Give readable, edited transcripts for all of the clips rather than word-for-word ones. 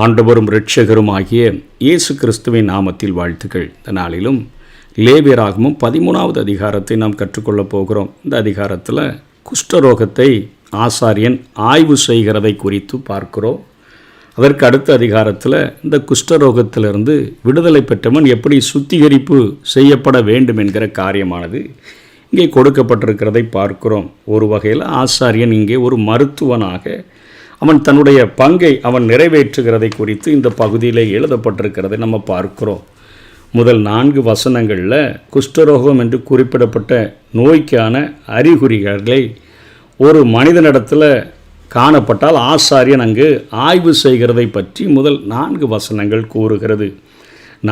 ஆண்டவரும் இரட்சகருமாகிய இயேசு கிறிஸ்துவின் நாமத்தில் வாழ்த்துக்கள். இந்த நாளிலும் லேவியராகமம் 13வது அதிகாரத்தை நாம் கற்றுக்கொள்ளப் போகிறோம். இந்த அதிகாரத்தில் குஷ்டரோகத்தை ஆசாரியன் ஆய்வு செய்கிறதை குறித்து பார்க்கிறோம். அதற்கு அடுத்த அதிகாரத்தில் இந்த குஷ்டரோகத்திலிருந்து விடுதலை பெற்றவன் எப்படி சுத்திகரிப்பு செய்யப்பட வேண்டும் என்கிற காரியமானது இங்கே கொடுக்கப்பட்டிருக்கிறதை பார்க்கிறோம். ஒரு வகையில் ஆசாரியன் இங்கே ஒரு மருத்துவனாக அவன் தன்னுடைய பங்கை அவன் நிறைவேற்றுகிறதை குறித்து இந்த பகுதியில் எழுதப்பட்டிருக்கிறதை நம்ம பார்க்கிறோம். முதல் 4 வசனங்களில் குஷ்டரோகம் என்று குறிப்பிடப்பட்ட நோய்க்கான அறிகுறிகளை ஒரு மனிதனிடத்தில் காணப்பட்டால் ஆசாரியன் அங்கு ஆய்வு செய்கிறதை பற்றி முதல் 4 வசனங்கள் கூறுகிறது.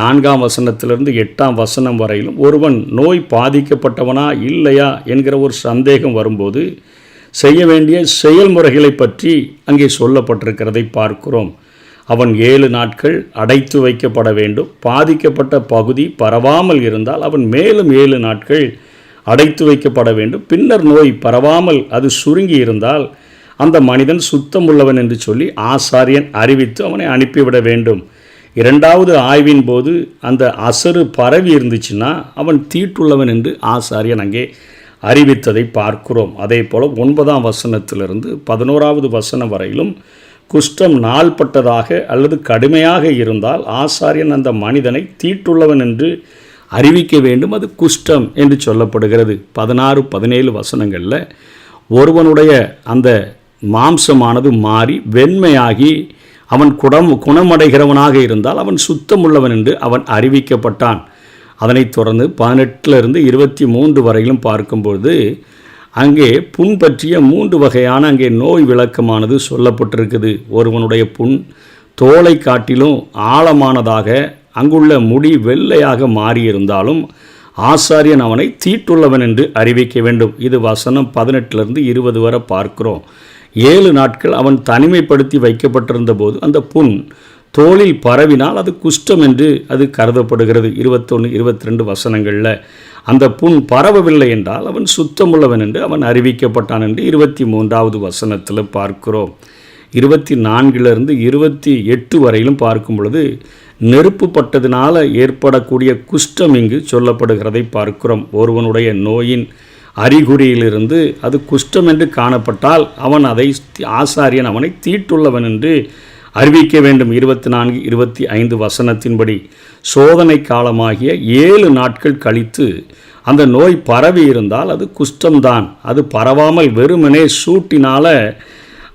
4ஆம் வசனத்திலிருந்து 8ஆம் வசனம் வரையிலும் ஒருவன் நோய் பாதிக்கப்பட்டவனா இல்லையா என்கிற ஒரு சந்தேகம் வரும்போது செய்ய வேண்டிய செயல்முறைகளை பற்றி அங்கே சொல்லப்பட்டிருக்கிறதை பார்க்கிறோம். அவன் 7 நாட்கள் அடைத்து வைக்கப்பட வேண்டும். பாதிக்கப்பட்ட பகுதி பரவாமல் இருந்தால் அவன் மேலும் 7 நாட்கள் அடைத்து வைக்கப்பட வேண்டும். பின்னர் நோய் பரவாமல் அது சுருங்கி இருந்தால் அந்த மனிதன் சுத்தமுள்ளவன் என்று சொல்லி ஆசாரியன் அறிவித்து அவனை அனுப்பிவிட வேண்டும். 2வது ஆய்வின் போது அந்த அசறு பரவி இருந்துச்சுன்னா அவன் தீட்டுள்ளவன் என்று ஆசாரியன் அங்கே அறிவித்ததை பார்க்கிறோம். அதே போல் 9ஆம் வசனத்திலிருந்து 11வது வசனம் வரையிலும் குஷ்டம் நாள்பட்டதாக அல்லது கடுமையாக இருந்தால் ஆசாரியன் அந்த மனிதனை தீட்டுள்ளவன் என்று அறிவிக்க வேண்டும். அது குஷ்டம் என்று சொல்லப்படுகிறது. 16, 17 வசனங்களில் ஒருவனுடைய அந்த மாம்சமானது மாறி வெண்மையாகி அவன் குணமடைகிறவனாக இருந்தால் அவன் சுத்தமுள்ளவன் என்று அவன் அறிவிக்கப்பட்டான். அதனைத் தொடர்ந்து 18 23 வரையிலும் பார்க்கும்போது அங்கே புண் பற்றிய 3 வகையான அங்கே நோய் விளக்கமானது சொல்லப்பட்டிருக்குது. ஒருவனுடைய புண் தோலை காட்டிலும் ஆழமானதாக அங்குள்ள முடி வெள்ளையாக மாறியிருந்தாலும் ஆசாரியன் அவனை தீட்டுள்ளவன் என்று அறிவிக்க வேண்டும். இது வசனம் 18 20 வரை பார்க்கிறோம். 7 நாட்கள் அவன் தனிமைப்படுத்தி வைக்கப்பட்டிருந்த போது அந்த புண் தோளில் பரவினால் அது குஷ்டம் என்று அது கருதப்படுகிறது. 21 22 வசனங்களில் அந்த புண் பரவவில்லை என்றால் அவன் சுத்தமுள்ளவன் என்று அவன் அறிவிக்கப்பட்டான் என்று 23வது வசனத்தில் பார்க்கிறோம். 24 28 வரையிலும் பார்க்கும் பொழுது நெருப்பு பட்டதினால் ஏற்படக்கூடிய குஷ்டம் இங்கு சொல்லப்படுகிறதை பார்க்கிறோம். ஒருவனுடைய நோயின் அறிகுறியிலிருந்து அது குஷ்டம் என்று காணப்பட்டால் அவன் ஆசாரியன் அவனை தீட்டுள்ளவன் என்று அறிவிக்க வேண்டும். 24 25 வசனத்தின்படி சோதனை காலமாகிய 7 நாட்கள் கழித்து அந்த நோய் பரவி இருந்தால் அது குஷ்டம்தான். அது பரவாமல் வெறுமனே சூட்டினால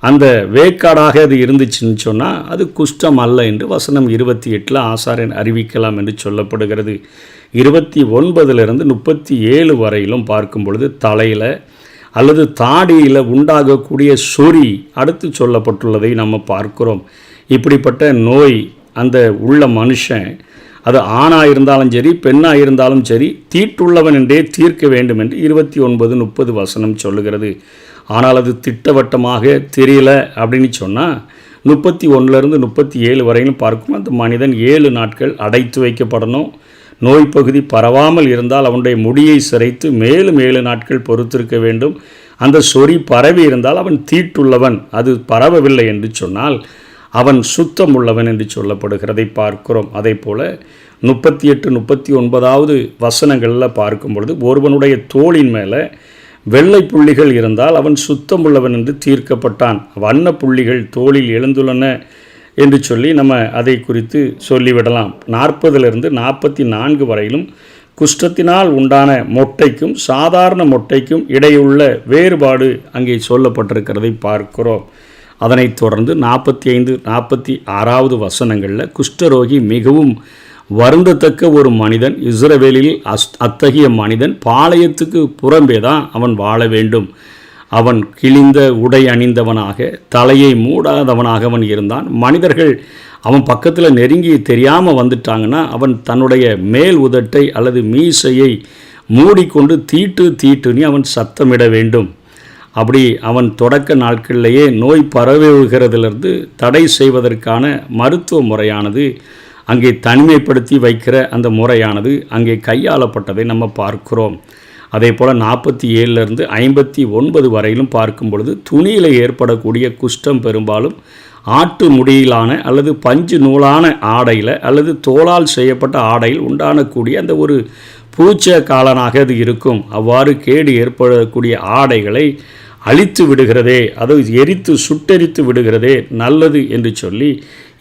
அந்த வேக்காடாக அது இருந்துச்சுன்னு சொன்னால் அது குஷ்டம் அல்ல என்று வசனம் 28 ஆசாரியன் அறிவிக்கலாம் என்று சொல்லப்படுகிறது. 29 37 வரையிலும் பார்க்கும் பொழுது தலையில் அல்லது தாடியில் உண்டாகக்கூடிய சொறி அடுத்து சொல்லப்பட்டுள்ளதை நம்ம பார்க்கிறோம். இப்படிப்பட்ட நோய் அந்த உள்ள மனுஷன் அது ஆணாக இருந்தாலும் சரி பெண்ணாக இருந்தாலும் சரி தீட்டுள்ளவன் என்றே தீர்க்க வேண்டும் என்று 29 30 வசனம் சொல்லுகிறது. ஆனால் அது திட்டவட்டமாக தெரியல அப்படின்னு சொன்னால் 31 37 வரையிலும் பார்க்கும் அந்த மனிதன் 7 நாட்கள் அடைத்து வைக்கப்படணும். நோய் பகுதி பரவாமல் இருந்தால் அவனுடைய முடியை சிரைத்து மேலும் 7 நாட்கள் பொறுத்திருக்க வேண்டும். அந்த சொறி பரவி இருந்தால் அவன் தீட்டுள்ளவன். அது பரவவில்லை என்று சொன்னால் அவன் சுத்தமுள்ளவன் என்று சொல்லப்படுகிறதை பார்க்கிறோம். அதே போல் 38 39வது வசனங்களில் பார்க்கும் பொழுது ஒருவனுடைய தோளின் மேலே வெள்ளை புள்ளிகள் இருந்தால் அவன் சுத்தமுள்ளவன் என்று தீர்க்கப்பட்டான். வண்ண புள்ளிகள் தோளில் எழுந்துள்ளன என்று சொல்லி நம்ம அதை குறித்து சொல்லிவிடலாம். 40 44 வரையிலும் குஷ்டத்தினால் உண்டான மொட்டைக்கும் சாதாரண மொட்டைக்கும் இடையுள்ள வேறுபாடு அங்கே சொல்லப்பட்டிருக்கிறதை பார்க்கிறோம். அதனைத் தொடர்ந்து 45 46வது வசனங்களில் குஷ்டரோகி மிகவும் வருந்தத்தக்க ஒரு மனிதன். இஸ்ரவேலில் அத்தகைய மனிதன் பாளையத்துக்கு புறம்பே தான் அவன் வாழ வேண்டும். அவன் கிழிந்த உடை அணிந்தவனாக தலையை மூடாதவனாக அவன் இருந்தான். மனிதர்கள் அவன் பக்கத்தில் நெருங்கி தெரியாமல் வந்துட்டாங்கன்னா அவன் தன்னுடைய மேல் உதட்டை அல்லது மீசையை மூடிக்கொண்டு தீட்டுன்னு அவன் சத்தமிட வேண்டும். அப்படி அவன் தொடக்க நாட்களிலேயே நோய் பரவுகிறதிலிருந்து தடை செய்வதற்கான மருத்துவ முறையானது அங்கே தனிமைப்படுத்தி வைக்கிற அந்த முறையானது அங்கே கையாளப்பட்டதை நம்ம பார்க்கிறோம். அதே போல் 47 59 வரையிலும் பார்க்கும் பொழுது துணியில் ஏற்படக்கூடிய குஷ்டம் பெரும்பாலும் ஆட்டு முடியிலான அல்லது பஞ்சு நூலான ஆடையில் அல்லது தோளால் செய்யப்பட்ட ஆடையில் உண்டானக்கூடிய அந்த ஒரு பூச்ச காலனாக அது இருக்கும். அவ்வாறு கேடு ஏற்படக்கூடிய ஆடைகளை அழித்து விடுகிறதே, அதை எரித்து சுட்டெரித்து விடுகிறதே நல்லது என்று சொல்லி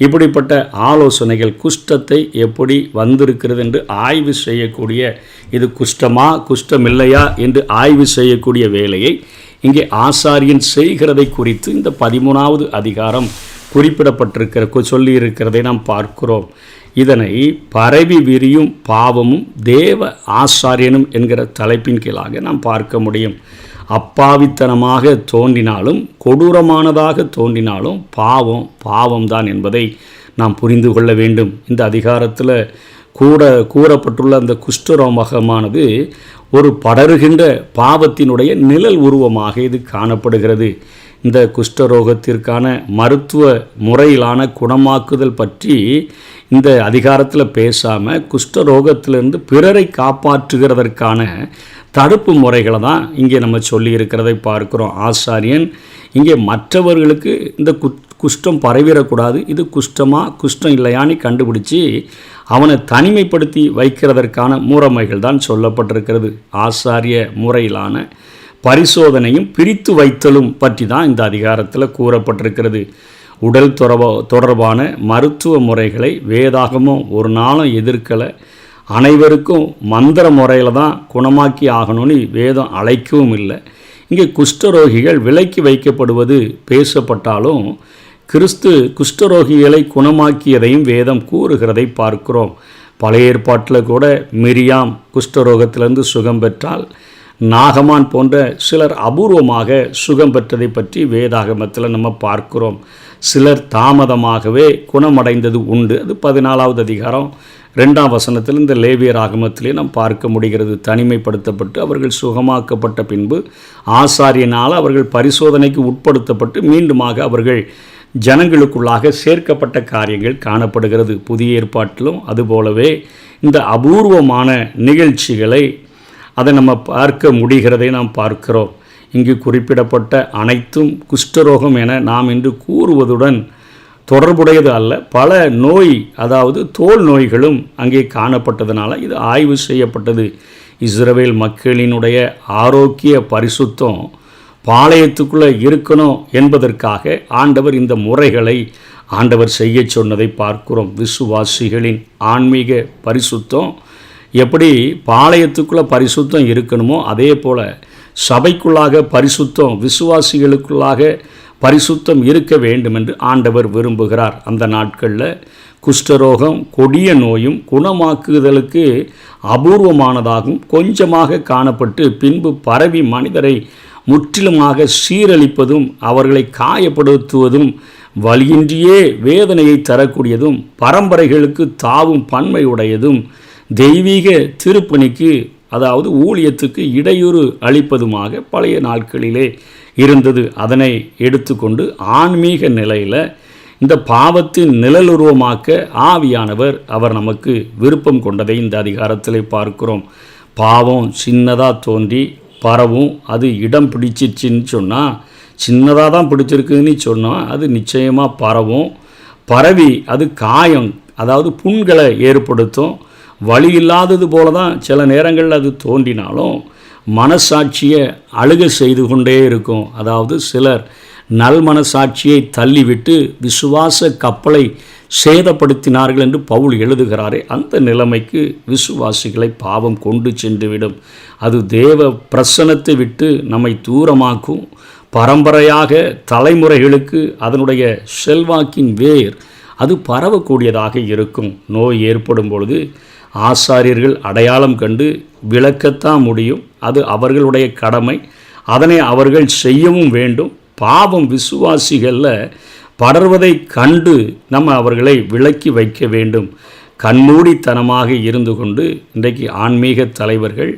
இப்படிப்பட்ட ஆலோசனைகள் குஷ்டத்தை எப்படி வந்திருக்கிறது என்று ஆய்வு செய்யக்கூடிய, இது குஷ்டமா குஷ்டமில்லையா என்று ஆய்வு செய்யக்கூடிய வேலையை இங்கே ஆசாரியன் செய்கிறதை குறித்து இந்த 13வது அதிகாரம் குறிப்பிடப்பட்டிருக்கிற சொல்லியிருக்கிறதை நாம் பார்க்கிறோம். இதனை பரவி விரியும் பாவமும் தேவ ஆசாரியனும் என்கிற தலைப்பின் கீழாக நாம் பார்க்க முடியும். அப்பாவித்தனமாக தோன்றினாலும் கொடூரமானதாக தோன்றினாலும் பாவம்தான் என்பதை நாம் புரிந்து கொள்ள வேண்டும். இந்த அதிகாரத்தில் கூறப்பட்டுள்ள அந்த குஷ்டரோகமானது ஒரு படருகின்ற பாவத்தினுடைய நிழல் உருவமாக இது காணப்படுகிறது. இந்த குஷ்டரோகத்திற்கான மருத்துவ முறையிலான குணமாக்குதல் பற்றி இந்த அதிகாரத்தில் பேசாமல் குஷ்டரோகத்திலிருந்து பிறரை காப்பாற்றுகிறதற்கான தடுப்பு முறைகளை தான் இங்கே நம்ம சொல்லி இருக்கிறதை பார்க்குறோம். ஆசாரியன் இங்கே மற்றவர்களுக்கு இந்த குஷ்டம் பரவிடக்கூடாது, இது குஷ்டமா குஷ்டம் இல்லையான்னு கண்டுபிடிச்சி அவனை தனிமைப்படுத்தி வைக்கிறதற்கான முறைமைகள் தான் சொல்லப்பட்டிருக்கிறது. ஆசாரிய முறையிலான பரிசோதனையும் பிரித்து வைத்தலும் பற்றி தான் இந்த அதிகாரத்தில் கூறப்பட்டிருக்கிறது. உடல் தொடர்பான மருத்துவ முறைகளை வேதாகமும் ஒரு நாளும் எதிர்க்கலை. அனைவருக்கும் மந்திர முறையில் தான் குணமாக்கி ஆகணும்னு வேதம் அழைக்கவும் இல்லை. இங்கே குஷ்டரோகிகள் விலக்கி வைக்கப்படுவது பேசப்பட்டாலும் கிறிஸ்து குஷ்டரோகிகளை குணமாக்கியதையும் வேதம் கூறுகிறதை பார்க்கிறோம். பழைய ஏற்பாட்டில் கூட மிரியாம் குஷ்டரோகத்திலிருந்து சுகம் பெற்றால், நாகமான் போன்ற சிலர் அபூர்வமாக சுகம் பெற்றதை பற்றி வேதாகமத்தில் நம்ம பார்க்கிறோம். சிலர் தாமதமாகவே குணமடைந்தது உண்டு. அது 14வது அதிகாரம் 2ஆம் வசனத்தில் இந்த லேவியர் ஆகமத்திலே நாம் பார்க்க முடிகிறது. தனிமைப்படுத்தப்பட்டு அவர்கள் சுகமாக்கப்பட்ட பின்பு ஆசாரியனால் அவர்கள் பரிசோதனைக்கு உட்படுத்தப்பட்டு மீண்டுமாக அவர்கள் ஜனங்களுக்குள்ளாக சேர்க்கப்பட்ட காரியங்கள் காணப்படுகிறது. புதிய ஏற்பாட்டிலும் அதுபோலவே இந்த அபூர்வமான நிகழ்ச்சிகளை அதை நம்ம பார்க்க முடிகிறதை நாம் பார்க்கிறோம். இங்கு குறிப்பிடப்பட்ட அனைத்தும் குஷ்டரோகம் என நாம் இன்று கூறுவதுடன் தொடர்புடையது அல்ல. பல நோய், அதாவது தோல் நோய்களும் அங்கே காணப்பட்டதுனால இது ஆய்வு செய்யப்பட்டது. இஸ்ரவேல் மக்களினுடைய ஆரோக்கிய பரிசுத்தம் பாளையத்துக்குள்ளே இருக்கணும் என்பதற்காக ஆண்டவர் இந்த முறைகளை ஆண்டவர் செய்ய சொன்னதை பார்க்கிறோம். விசுவாசிகளின் ஆன்மீக பரிசுத்தம் எப்படி பாளையத்துக்குள்ளே பரிசுத்தம் இருக்கணுமோ அதே போல் சபைக்குள்ளாக பரிசுத்தம், விசுவாசிகளுக்குள்ளாக பரிசுத்தம் இருக்க வேண்டும் என்று ஆண்டவர் விரும்புகிறார். அந்த நாட்களில் குஷ்டரோகம் கொடிய நோயும் குணமாக்குதலுக்கு அபூர்வமானதாகவும் கொஞ்சமாக காணப்பட்டு பின்பு பரவி மனிதரை முற்றிலுமாக சீரழிப்பதும் அவர்களை காயப்படுத்துவதும் வலியின்றியே வேதனையை தரக்கூடியதும் பரம்பரைகளுக்கு தாவும் பன்மையுடையதும் தெய்வீக திருப்பணிக்கு, அதாவது ஊழியத்துக்கு இடையூறு அளிப்பதுமாக பழைய நாட்களிலே இருந்தது. அதனை எடுத்துக்கொண்டு ஆன்மீக நிலையில் இந்த பாவத்தின் நிழலுருவமாக்க ஆவியானவர் அவர் நமக்கு விருப்பம் கொண்டதை இந்த அதிகாரத்தில் பார்க்கிறோம். பாவம் சின்னதாக தோன்றி பரவும், அது இடம் பிடிச்சிச்சின்னு சொன்னால், சின்னதாக தான் பிடிச்சிருக்குன்னு சொன்னால் அது நிச்சயமாக பரவும். பரவி அது காயம், அதாவது புண்களை ஏற்படுத்தும். வழி இல்லாதது போல தான் சில நேரங்களில் அது தோன்றினாலும் மனசாட்சியை அழுக செய்து கொண்டே இருக்கும். அதாவது சிலர் நல் மனசாட்சியை தள்ளிவிட்டு விசுவாச கப்பலை சேதப்படுத்தினார்கள் என்று பவுல் எழுதுகிறாரே, அந்த நிலைமைக்கு விசுவாசிகளை பாவம் கொண்டு சென்றுவிடும். அது தேவ பிரசன்னத்தை விட்டு நம்மை தூரமாக்கும். பரம்பரையாக தலைமுறைகளுக்கு அதனுடைய செல்வாக்கின் வேர் அது பரவக்கூடியதாக இருக்கும். நோய் ஏற்படும் பொழுது ஆசாரியர்கள் அடையாளம் கண்டு விளக்கத்தான் முடியும். அது அவர்களுடைய கடமை, அதனை அவர்கள் செய்யவும் வேண்டும். பாவம் விசுவாசிகளில் படர்வதை கண்டு நம்ம அவர்களை விலக்கி வைக்க வேண்டும். கண்மூடித்தனமாக இருந்து கொண்டு இன்றைக்கு ஆன்மீக தலைவர்கள்,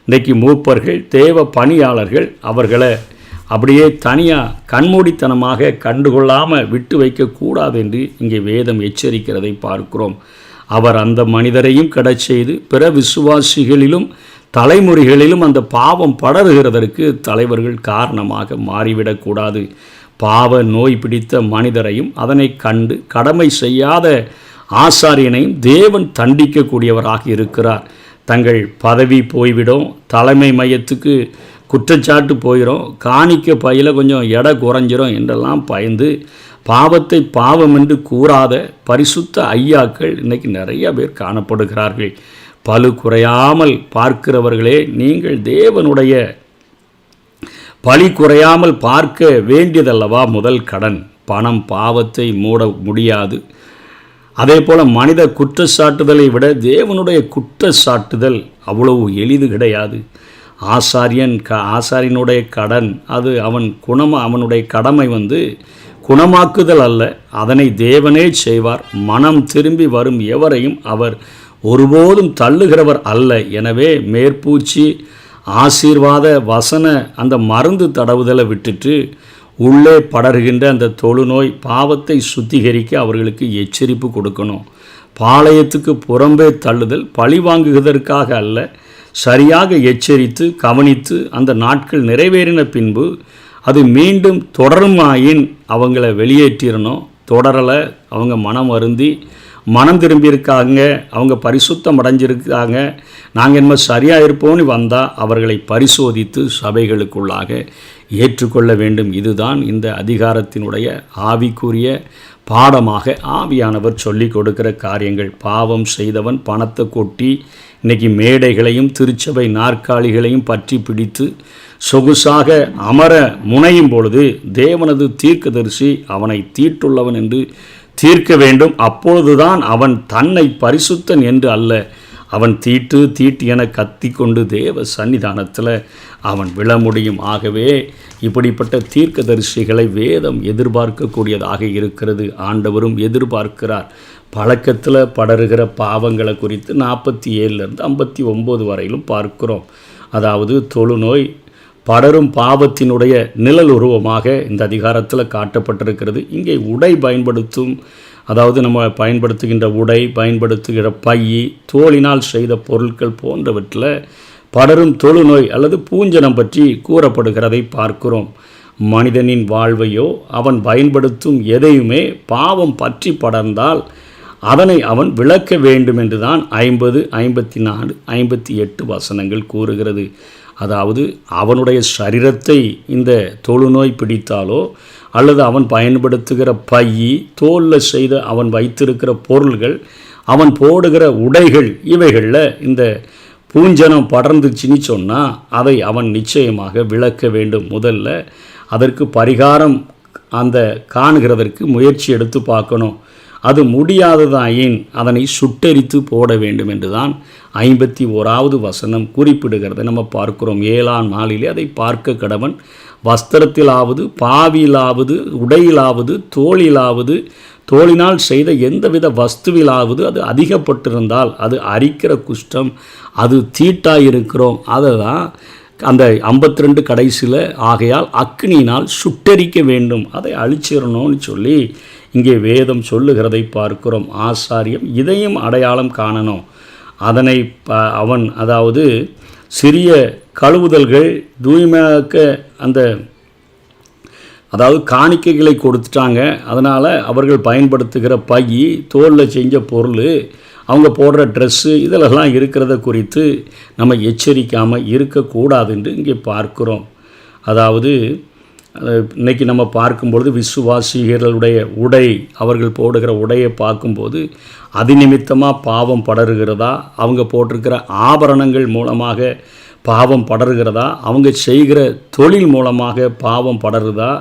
இன்றைக்கு மூப்பர்கள், தேவ பணியாளர்கள் அவர்களை அப்படியே தனியாக கண்மூடித்தனமாக கண்டுகொள்ளாமல் விட்டு வைக்கக்கூடாது என்று இங்கே வேதம் எச்சரிக்கிறதை பார்க்கிறோம். அவர் அந்த மனிதரையும் கடச் செய்து பிற விசுவாசிகளிலும் தலைமுறைகளிலும் அந்த பாவம் படருகிறதற்கு தலைவர்கள் காரணமாக மாறிவிடக்கூடாது. பாவ நோய் பிடித்த மனிதரையும் அதனை கண்டு கடமை செய்யாத ஆசாரியனையும் தேவன் தண்டிக்கக்கூடியவராக இருக்கிறார். தங்கள் பதவி போய்விடும், தலைமை மையத்துக்கு குற்றச்சாட்டு போயிடும், காணிக்க பையில் கொஞ்சம் எடை குறைஞ்சிரும் என்றெல்லாம் பயந்து பாவத்தை பாவம் என்று கூறாத பரிசுத்த ஐயாக்கள் இன்றைக்கி நிறைய பேர் காணப்படுகிறார்கள். பலு குறையாமல் பார்க்கிறவர்களே, நீங்கள் தேவனுடைய பழி குறையாமல் பார்க்க வேண்டியதல்லவா முதல் கடன். பணம் பாவத்தை மூட முடியாது. அதே போல் மனித குற்றச்சாட்டுதலை விட தேவனுடைய குற்றச்சாட்டுதல் அவ்வளவு எளிது கிடையாது. ஆசாரியனுடைய கடன் அது அவனுடைய கடமை குணமாக்குதல் அல்ல, அதனை தேவனே செய்வார். மனம் திரும்பி வரும் எவரையும் அவர் ஒருபோதும் தள்ளுகிறவர் அல்ல. எனவே மேற்பூச்சி ஆசீர்வாத வசன அந்த மருந்து தடவுதலை விட்டுட்டு உள்ளே படர்கின்ற அந்த தொழுநோய் பாவத்தை சுத்திகரிக்க அவர்களுக்கு எச்சரிப்பு கொடுக்கணும். பாளையத்துக்கு புறம்பே தள்ளுதல் பழி வாங்குவதற்காக அல்ல, சரியாக எச்சரித்து கவனித்து அந்த நாட்கள் நிறைவேறின பின்பு அது மீண்டும் தொடருமாயின் அவங்கள வெளியேற்றிடணும். தொடரலை, அவங்க மனம் வருந்தி மனம் திரும்பியிருக்காங்க, அவங்க பரிசுத்தம் அடைஞ்சிருக்காங்க, நாங்கள் என்ன சரியாக இருப்போம்னு வந்தால் அவர்களை பரிசோதித்து சபைகளுக்குள்ளாக ஏற்றுக்கொள்ள வேண்டும். இதுதான் இந்த அதிகாரத்தினுடைய ஆவிக்குரிய பாடமாக ஆவியானவர் சொல்லி கொடுக்கிற காரியங்கள். பாவம் செய்தவன் பணத்தை கொட்டி இன்றைக்கி மேடைகளையும் திருச்சபை நாற்காலிகளையும் பற்றி பிடித்து சொகுசாக அமர முனையும் பொழுது தேவனது தீர்க்கதரிசி அவனை தீட்டுள்ளவன் என்று தீர்க்க வேண்டும். அப்பொழுதுதான் அவன் தன்னை பரிசுத்தன் என்று அல்ல, அவன் தீட்டு என கத்தி கொண்டு தேவ சன்னிதானத்தில் அவன் விழ முடியும். ஆகவே இப்படிப்பட்ட தீர்க்கதரிசிகளை வேதம் எதிர்பார்க்கக்கூடியதாக இருக்கிறது. ஆண்டவரும் எதிர்பார்க்கிறார். பழக்கத்தில் படருகிற பாவங்களை குறித்து 47 59 வரையிலும் பார்க்கிறோம். அதாவது தொழுநோய் படரும் பாவத்தினுடைய நிழல் உருவமாக இந்த அதிகாரத்தில் காட்டப்பட்டிருக்கிறது. இங்கே உடை பயன்படுத்தும், அதாவது நம்ம பயன்படுத்துகின்ற உடை, பயன்படுத்துகிற பை, தோலினால் செய்த பொருட்கள் போன்றவற்றில் படரும் தொழுநோய் அல்லது பூஞ்சனம் பற்றி கூறப்படுகிறதை பார்க்கிறோம். மனிதனின் வாழ்வையோ அவன் பயன்படுத்தும் எதையுமே பாவம் பற்றி படர்ந்தால் அதனை அவன் விளக்க வேண்டும் என்று தான் 50, 54, 58 வசனங்கள் கூறுகிறது. அதாவது அவனுடைய சரீரத்தை இந்த தொழுநோய் பிடித்தாலோ அல்லது அவன் பயன்படுத்துகிற பை, தோலில் செய்த அவன் வைத்திருக்கிற பொருள்கள், அவன் போடுகிற உடைகள், இவைகளில் இந்த பூஞ்சனம் படர்ந்துச்சின்னு சொன்னால் அதை அவன் நிச்சயமாக விளக்க வேண்டும். முதல்ல அதற்கு பரிகாரம் அந்த காணுகிறதற்கு முயற்சி எடுத்து பார்க்கணும். அது முடியாததாயின் அதனை சுட்டெரித்து போட வேண்டும் என்று தான் 51வது வசனம் குறிப்பிடுகிறத நம்ம பார்க்கிறோம். 7ஆம் நாளிலே அதை பார்க்க கடவன். வஸ்திரத்திலாவது, பாவியிலாவது, உடையிலாவது, தோளிலாவது, தோளினால் செய்த எந்தவித வஸ்துவிலாவது அது அதிகப்பட்டிருந்தால் அது அரிக்கிற குஷ்டம், அது தீட்டாயிருக்கிறோம். அதை தான் அந்த 52 கடைசியில் ஆகையால் அக்னியினால் சுட்டெரிக்க வேண்டும், அதை அழிச்சிடணும்னு சொல்லி இங்கே வேதம் சொல்லுகிறதை பார்க்கிறோம். ஆசாரியம் இதையும் அடையாளம் காணணும். அதனை அவன் அதாவது சிறிய கழுவுதல்கள் தூய்மையாக்க அந்த அதாவது காணிக்கைகளை கொடுத்துட்டாங்க. அதனால் அவர்கள் பயன்படுத்துகிற பை, தோலில் செஞ்ச பொருள், அவங்க போடுற ட்ரெஸ்ஸு, இதிலெல்லாம் இருக்கிறத குறித்து நம்ம எச்சரிக்காமல் இருக்கக்கூடாது என்று இங்கே பார்க்கிறோம். அதாவது இன்றைக்கி நம்ம பார்க்கும்பொழுது விசுவாசிகளுடைய உடை, அவர்கள் போடுகிற உடையை பார்க்கும்போது அதிநிமித்தமாக பாவம் படருகிறதா, அவங்க போட்டிருக்கிற ஆபரணங்கள் மூலமாக பாவம் படருகிறதா, அவங்க செய்கிற தொழில் மூலமாக பாவம் படருதா,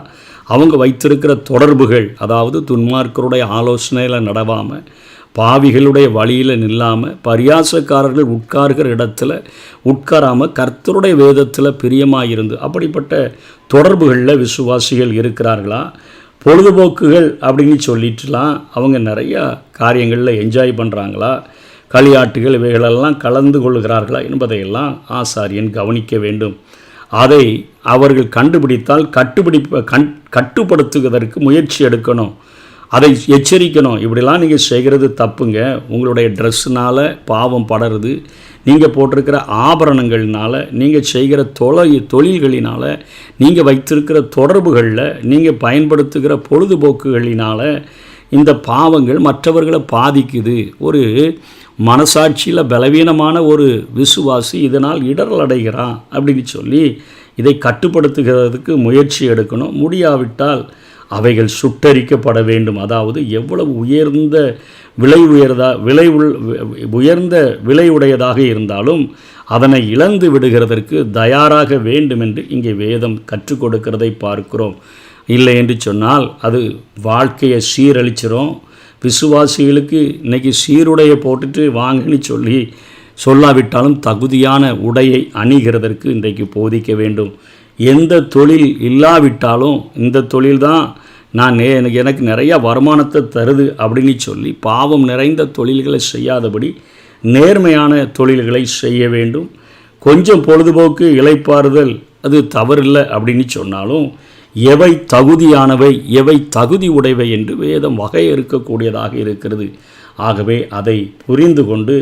அவங்க வைத்திருக்கிற தொடர்புகள், அதாவது துன்மார்க்கருடைய ஆலோசனையில் நடவாமல், பாவிகளுடைய வழியில் நில்லாமல், பரியாசக்காரர்கள் உட்கார்கிற இடத்துல உட்காராமல் கர்த்தருடைய வேதத்தில் பிரியமாக இருந்து அப்படிப்பட்ட தொடர்புகளில் விசுவாசிகள் இருக்கிறார்களா? பொழுதுபோக்குகள் அப்படின்னு சொல்லிட்டுலாம் அவங்க நிறையா காரியங்களில் என்ஜாய் பண்ணுறாங்களா? களியாட்டுகள் இவைகளெல்லாம் கலந்து கொள்கிறார்களா என்பதையெல்லாம் ஆசாரியன் கவனிக்க வேண்டும். அதை அவர்கள் கண்டுபிடித்தால் கட்டுப்படுத்துவதற்கு முயற்சி எடுக்கணும். அதை எச்சரிக்கணும். இப்படிலாம் நீங்கள் செய்கிறது தப்புங்க. உங்களுடைய ட்ரெஸ்ஸுனால் பாவம் படருது. நீங்கள் போட்டிருக்கிற ஆபரணங்கள்னால, நீங்கள் செய்கிற தொழில்களினால், நீங்கள் வைத்திருக்கிற தொடர்புகளில், நீங்கள் பயன்படுத்துகிற பொழுதுபோக்குகளினால் இந்த பாவங்கள் மற்றவர்களை பாதிக்குது. ஒரு மனசாட்சியில் பலவீனமான ஒரு விசுவாசி இதனால் இடரல் அடைகிறான் அப்படின்னு சொல்லி இதை கட்டுப்படுத்துகிறதுக்கு முயற்சி எடுக்கணும். முடியாவிட்டால் அவைகள் சுட்டரிக்கப்பட வேண்டும். அதாவது எவ்வளவு உயர்ந்த விலை உடையதாக இருந்தாலும் அதனை இழந்து விடுகிறதற்கு தயாராக வேண்டும் என்று இங்கே வேதம் கற்றுக் கொடுக்கிறதை பார்க்கிறோம். இல்லை என்று சொன்னால் அது வாழ்க்கையை சீரழிச்சிரும். விசுவாசிகளுக்கு இன்றைக்கி சீருடையை போட்டுட்டு வாங்கன்னு சொல்லாவிட்டாலும் தகுதியான உடையை அணிகிறதற்கு இன்றைக்கு போதிக்க வேண்டும். எந்த தொழில் இல்லாவிட்டாலும் இந்த தொழில் தான் எனக்கு நிறையா வருமானத்தை தருது அப்படின்னு சொல்லி பாவம் நிறைந்த தொழில்களை செய்யாதபடி நேர்மையான தொழில்களை செய்ய வேண்டும். கொஞ்சம் பொழுதுபோக்கு இளைப்பாறுதல் அது தவறில்லை அப்படின்னு சொன்னாலும் எவை தகுதியானவை எவை தகுதி உடையவை என்று வேதம் வகையறுக்கக்கூடியதாக இருக்கிறது. ஆகவே அதை புரிந்து கொண்டு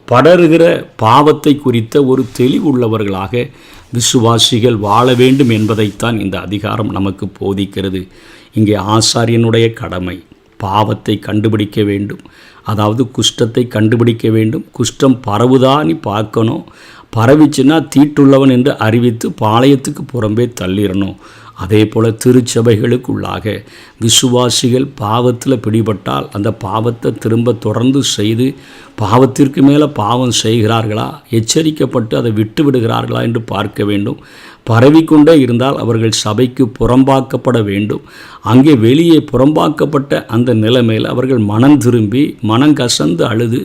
படருகிற பாவத்தை குறித்த ஒரு தெளிவுள்ளவர்களாக விசுவாசிகள் வாழ வேண்டும் என்பதைத்தான் இந்த அதிகாரம் நமக்கு போதிக்கிறது. இங்கே ஆசாரியனுடைய கடமை பாவத்தை கண்டுபிடிக்க வேண்டும். அதாவது குஷ்டத்தை கண்டுபிடிக்க வேண்டும். குஷ்டம் பரவுதான்னு பார்க்கணும். பரவிச்சுன்னா தீட்டுள்ளவன் என்று அறிவித்து பாளையத்துக்கு புறம்பே தள்ளிடணும். அதே போல் திருச்சபைகளுக்குள்ளாக விசுவாசிகள் பாவத்தில் பிடிபட்டால் அந்த பாவத்தை திரும்ப தொடர்ந்து செய்து பாவத்திற்கு மேலே பாவம் செய்கிறார்களா, எச்சரிக்கப்பட்டு அதை விட்டு விடுகிறார்களா என்று பார்க்க வேண்டும். பரவிக்கொண்டே இருந்தால் அவர்கள் சபைக்கு புறம்பாக்கப்பட வேண்டும். அங்கே வெளியே புறம்பாக்கப்பட்ட அந்த நிலைமையில் அவர்கள் மனம் திரும்பி மனங்கசந்து அழுது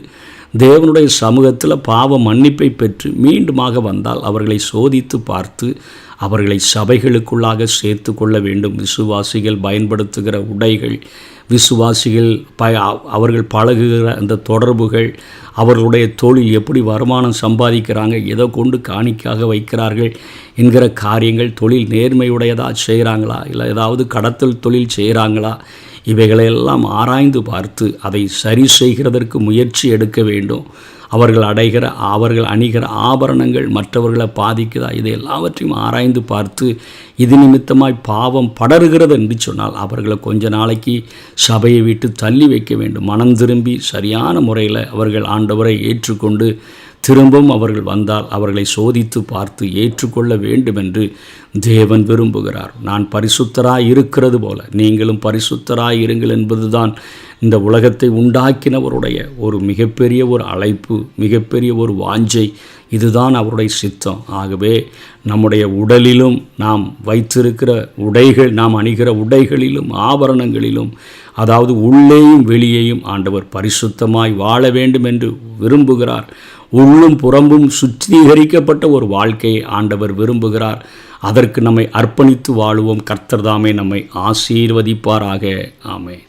தேவனுடைய சமூகத்தில் பாவ மன்னிப்பை பெற்று மீண்டுமாக வந்தால் அவர்களை சோதித்து பார்த்து அவர்களை சபைகளுக்குள்ளாக சேர்த்து கொள்ள வேண்டும். விசுவாசிகள் பயன்படுத்துகிற உடைகள், விசுவாசிகள் அவர்கள் பழகுகிற அந்த தொடர்புகள், அவர்களுடைய தொழில் எப்படி வருமானம் சம்பாதிக்கிறாங்க, எதை கொண்டு காணிக்காக வைக்கிறார்கள் என்கிற காரியங்கள், தொழில் நேர்மையுடையதாக செய்கிறாங்களா, இல்லை ஏதாவது கடத்தல் தொழில் செய்கிறாங்களா, இவைகளையெல்லாம் ஆராய்ந்து பார்த்து அதை சரி செய்கிறதற்கு முயற்சி எடுக்க வேண்டும். அவர்கள் அணிகிற ஆபரணங்கள் மற்றவர்களை பாதிக்குதா, இதை எல்லாவற்றையும் ஆராய்ந்து பார்த்து இது நிமித்தமாய் பாவம் படருகிறது என்று சொன்னால் அவர்களை கொஞ்ச நாளைக்கு சபையை விட்டு தள்ளி வைக்க வேண்டும். மனம் திரும்பி சரியான முறையில் அவர்கள் ஆண்டவரை ஏற்றுக்கொண்டு திரும்பவும் அவர்கள் வந்தால் அவர்களை சோதித்து பார்த்து ஏற்றுக்கொள்ள வேண்டும் என்று தேவன் விரும்புகிறார். நான் பரிசுத்தராய் இருக்கிறது போல நீங்களும் பரிசுத்தராய் இருங்கள் என்பதுதான் இந்த உலகத்தை உண்டாக்கினவருடைய ஒரு மிகப்பெரிய ஒரு அழைப்பு, மிகப்பெரிய ஒரு வாஞ்சை. இதுதான் அவருடைய சித்தம். ஆகவே நம்முடைய உடலிலும் நாம் வைத்திருக்கிற உடைகள், நாம் அணிகிற உடைகளிலும் ஆபரணங்களிலும், அதாவது உள்ளேயும் வெளியேயும் ஆண்டவர் பரிசுத்தமாய் வாழ வேண்டும் என்று விரும்புகிறார். உள்ளும் புறம்பும் சுத்திகரிக்கப்பட்ட ஒரு வாழ்க்கையை ஆண்டவர் விரும்புகிறார். அதற்கு நம்மை அர்ப்பணித்து வாழுவோம். கர்த்தர் தாமே நம்மை ஆசீர்வதிப்பாராக. ஆமென்.